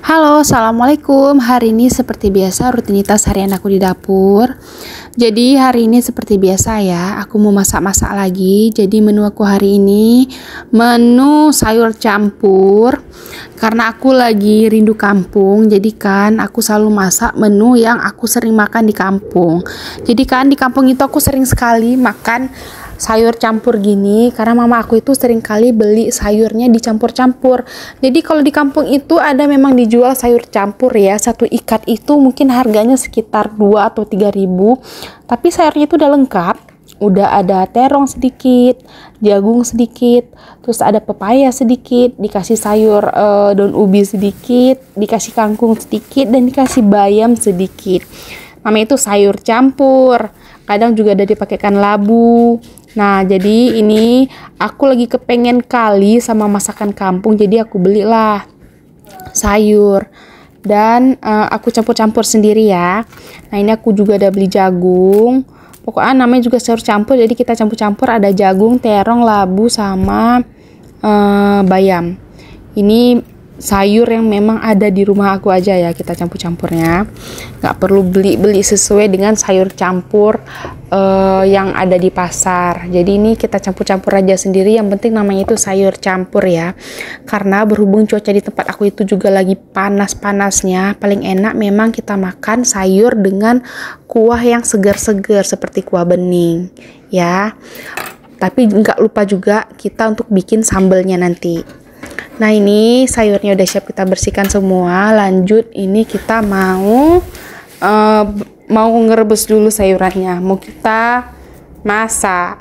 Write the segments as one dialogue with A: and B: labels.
A: Halo, assalamualaikum. Hari ini seperti biasa rutinitas harian aku di dapur. Jadi hari ini seperti biasa ya, aku mau masak-masak lagi. Jadi menu aku hari ini menu sayur campur. Karena aku lagi rindu kampung, jadi kan aku selalu masak menu yang aku sering makan di kampung. Jadi kan di kampung itu aku sering sekali makan sayur campur gini karena mama aku itu sering kali beli sayurnya dicampur-campur. Jadi kalau di kampung itu ada memang dijual sayur campur ya, satu ikat itu mungkin harganya sekitar 2 atau 3.000, tapi sayurnya itu udah lengkap, udah ada terong sedikit, jagung sedikit, terus ada pepaya sedikit, dikasih sayur daun ubi sedikit, dikasih kangkung sedikit, dan dikasih bayam sedikit. Namanya itu sayur campur. Kadang juga ada dipakaikan labu. Nah, jadi ini aku lagi kepengen kali sama masakan kampung, jadi aku belilah sayur dan aku campur-campur sendiri ya. Nah, ini aku juga ada beli jagung. Pokoknya namanya juga sayur campur, jadi kita campur-campur, ada jagung, terong, labu, sama bayam. Ini sayur yang memang ada di rumah aku aja ya, kita campur-campurnya. Nggak perlu beli sesuai dengan sayur campur yang ada di pasar. Jadi ini kita campur-campur aja sendiri, yang penting namanya itu sayur campur ya. Karena berhubung cuaca di tempat aku itu juga lagi panas-panasnya, paling enak memang kita makan sayur dengan kuah yang segar-segar seperti kuah bening ya. Tapi nggak lupa juga kita untuk bikin sambelnya nanti. Nah, ini sayurnya udah siap kita bersihkan semua. Lanjut, ini kita mau ngerebus dulu sayurannya. Mau kita masak.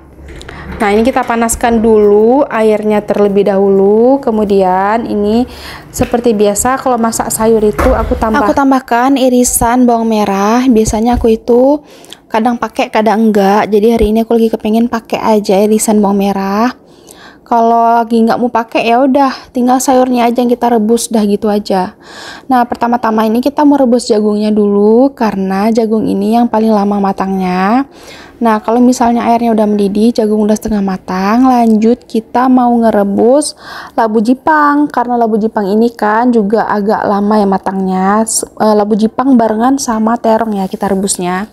A: Nah, ini kita panaskan dulu airnya terlebih dahulu. Kemudian ini seperti biasa kalau masak sayur itu aku tambahkan irisan bawang merah. Biasanya aku itu kadang pakai, kadang enggak. Jadi hari ini aku lagi kepengen pakai aja irisan bawang merah. Kalau lagi nggak mau pakai ya udah tinggal sayurnya aja yang kita rebus, dah gitu aja. Nah, pertama-tama ini kita mau rebus jagungnya dulu karena jagung ini yang paling lama matangnya. Nah, kalau misalnya airnya udah mendidih, jagung udah setengah matang, lanjut kita mau ngerebus labu jipang. Karena labu jipang ini kan juga agak lama ya matangnya. Labu jipang barengan sama terong ya kita rebusnya.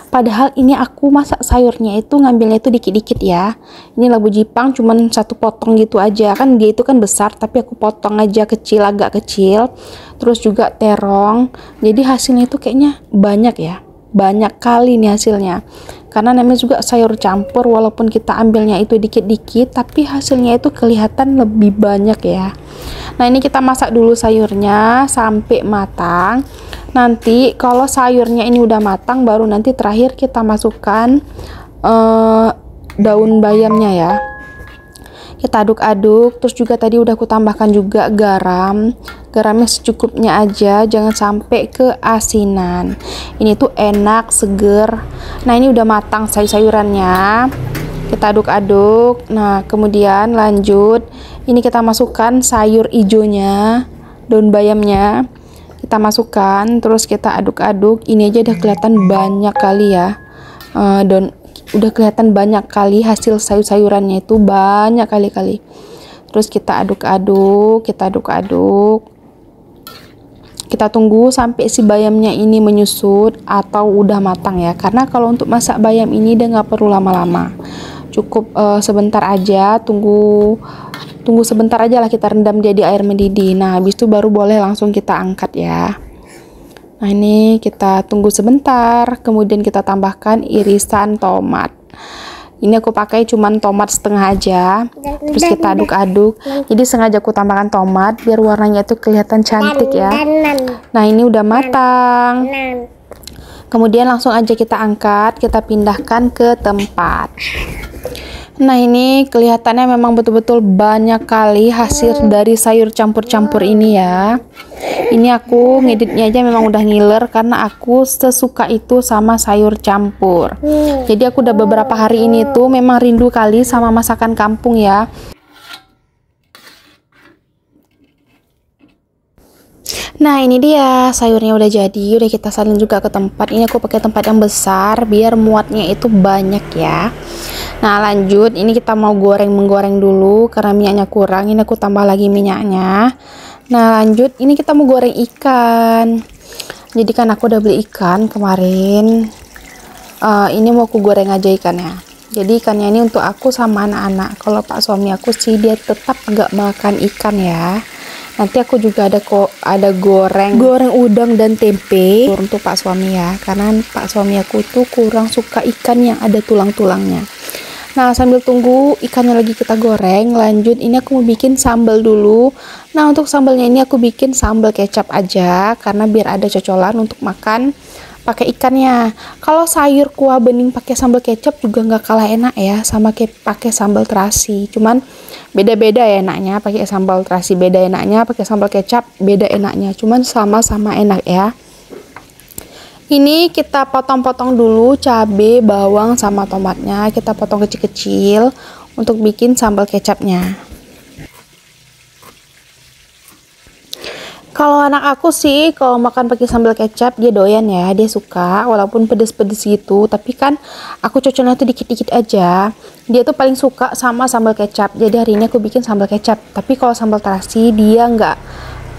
A: Padahal ini aku masak sayurnya itu ngambilnya itu dikit-dikit ya. Ini labu jipang cuman satu potong gitu aja. Kan dia itu kan besar, tapi aku potong aja kecil, agak kecil. Terus juga terong. Jadi hasilnya itu kayaknya banyak ya. Banyak kali nih hasilnya. Karena namanya juga sayur campur, walaupun kita ambilnya itu dikit-dikit, tapi hasilnya itu kelihatan lebih banyak ya. Nah, ini kita masak dulu sayurnya sampai matang. Nanti kalau sayurnya ini udah matang, baru nanti terakhir kita masukkan daun bayamnya ya. Kita aduk-aduk. Terus juga tadi udah aku tambahkan juga garam. Garamnya secukupnya aja, jangan sampai keasinan. Ini tuh enak, seger. Nah, ini udah matang sayur-sayurannya. Kita aduk-aduk. Nah, kemudian lanjut. Ini kita masukkan sayur ijonya, daun bayamnya. Kita masukkan, terus kita aduk-aduk. Ini aja udah kelihatan banyak kali ya. Udah kelihatan banyak kali hasil sayur-sayurannya itu banyak kali-kali. Terus kita aduk-aduk, kita aduk-aduk. Kita tunggu sampai si bayamnya ini menyusut atau udah matang ya. Karena kalau untuk masak bayam ini dia nggak perlu lama-lama. Cukup sebentar aja, tunggu sebentar aja lah, kita rendam dia di air mendidih. Nah, habis itu baru boleh langsung kita angkat ya. Nah, ini kita tunggu sebentar, kemudian kita tambahkan irisan tomat. Ini aku pakai cuman tomat setengah aja. Terus kita aduk-aduk. Jadi sengaja aku tambahkan tomat biar warnanya itu kelihatan cantik ya. Nah, ini udah matang. Kemudian langsung aja kita angkat, kita pindahkan ke tempat. Nah, ini kelihatannya memang betul-betul banyak kali hasil dari sayur campur-campur ini ya. Ini aku ngeditnya aja memang udah ngiler karena aku sesuka itu sama sayur campur. Jadi aku udah beberapa hari ini tuh memang rindu kali sama masakan kampung ya. Nah, ini dia sayurnya udah jadi, udah kita salin juga ke tempat. Ini aku pakai tempat yang besar biar muatnya itu banyak ya. Nah, lanjut ini kita mau menggoreng dulu karena minyaknya kurang. Ini aku tambah lagi minyaknya. Nah lanjut, ini kita mau goreng ikan. Jadi kan aku udah beli ikan kemarin. Ini mau aku goreng aja ikannya. Jadi ikannya ini untuk aku sama anak-anak. Kalau pak suami aku sih dia tetap nggak makan ikan ya. Nanti aku juga ada goreng udang dan tempe untuk pak suami ya. Karena pak suami aku tuh kurang suka ikan yang ada tulang-tulangnya. Nah sambil tunggu ikannya lagi kita goreng, lanjut ini aku mau bikin sambal dulu. Nah untuk sambalnya ini aku bikin sambal kecap aja karena biar ada cocolan untuk makan pakai ikannya. Kalau sayur kuah bening pakai sambal kecap juga nggak kalah enak ya sama kayak pakai sambal terasi. Cuman beda-beda ya enaknya, pakai sambal terasi beda enaknya, pakai sambal kecap beda enaknya. Cuman sama-sama enak ya. Ini kita potong-potong dulu cabai, bawang, sama tomatnya. Kita potong kecil-kecil untuk bikin sambal kecapnya. Kalau anak aku sih, kalau makan pakai sambal kecap, dia doyan ya, dia suka. Walaupun pedes-pedes gitu, tapi kan aku cocoknya tuh dikit-dikit aja. Dia tuh paling suka sama sambal kecap. Jadi hari ini aku bikin sambal kecap. Tapi kalau sambal terasi, dia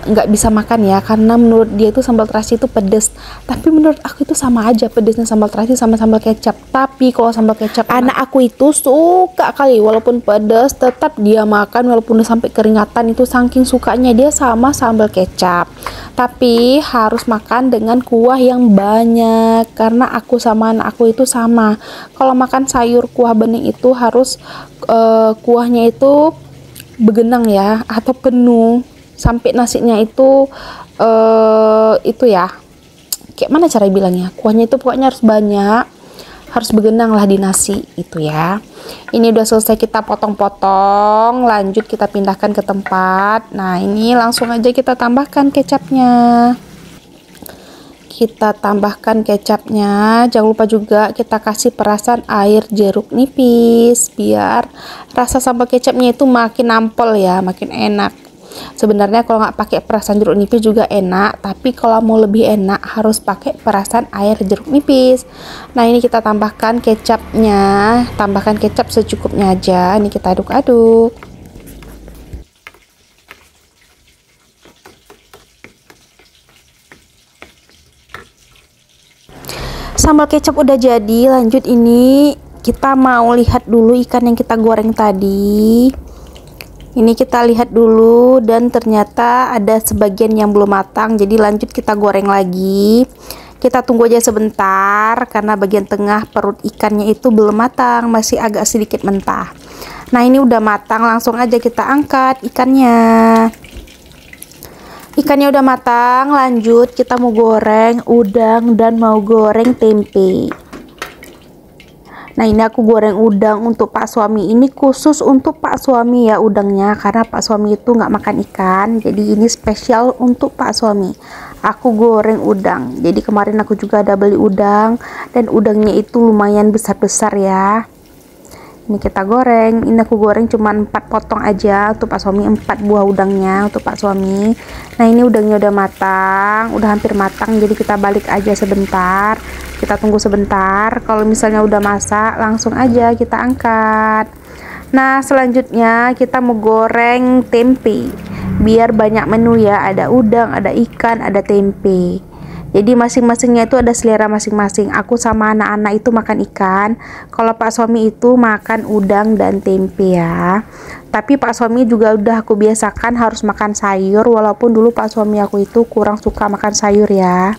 A: nggak bisa makan ya, karena menurut dia itu sambal terasi itu pedes. Tapi menurut aku itu sama aja pedesnya sambal terasi sama sambal kecap. Tapi kalau sambal kecap anak aku itu suka kali, walaupun pedes tetap dia makan walaupun udah sampai keringatan, itu saking sukanya dia sama sambal kecap. Tapi harus makan dengan kuah yang banyak karena aku sama anak aku itu sama. Kalau makan sayur kuah bening itu harus kuahnya itu begenang ya, atau penuh sampai nasinya itu ya, kayak mana cara bilangnya, kuahnya itu pokoknya harus banyak, harus begenang lah di nasi itu ya. Ini udah selesai kita potong-potong, lanjut kita pindahkan ke tempat. Nah ini langsung aja kita tambahkan kecapnya. Jangan lupa juga kita kasih perasan air jeruk nipis biar rasa sambal kecapnya itu makin nampol ya, makin enak. Sebenarnya kalau nggak pakai perasan jeruk nipis juga enak, tapi kalau mau lebih enak harus pakai perasan air jeruk nipis. Nah ini kita tambahkan kecapnya, tambahkan kecap secukupnya aja. Ini kita aduk-aduk. Sambal kecap udah jadi, lanjut ini kita mau lihat dulu ikan yang kita goreng tadi. Ini kita lihat dulu dan ternyata ada sebagian yang belum matang, jadi lanjut kita goreng lagi. Kita tunggu aja sebentar karena bagian tengah perut ikannya itu belum matang, masih agak sedikit mentah. Nah ini udah matang, langsung aja kita angkat ikannya. Ikannya udah matang, lanjut kita mau goreng udang dan mau goreng tempe. Nah ini aku goreng udang untuk pak suami, ini khusus untuk pak suami ya udangnya, karena pak suami itu nggak makan ikan, jadi ini spesial untuk pak suami. Aku goreng udang, jadi kemarin aku juga ada beli udang dan udangnya itu lumayan besar-besar ya. Ini kita goreng, ini aku goreng cuma 4 potong aja untuk pak suami, 4 buah udangnya untuk pak suami. Nah ini udangnya udah matang, udah hampir matang, jadi kita balik aja sebentar, kita tunggu sebentar. Kalau misalnya udah masak langsung aja kita angkat. Nah selanjutnya kita mau goreng tempe biar banyak menu ya, ada udang, ada ikan, ada tempe. Jadi masing-masingnya itu ada selera masing-masing. Aku sama anak-anak itu makan ikan, kalau pak suami itu makan udang dan tempe ya. Tapi pak suami juga udah aku biasakan harus makan sayur, walaupun dulu pak suami aku itu kurang suka makan sayur ya.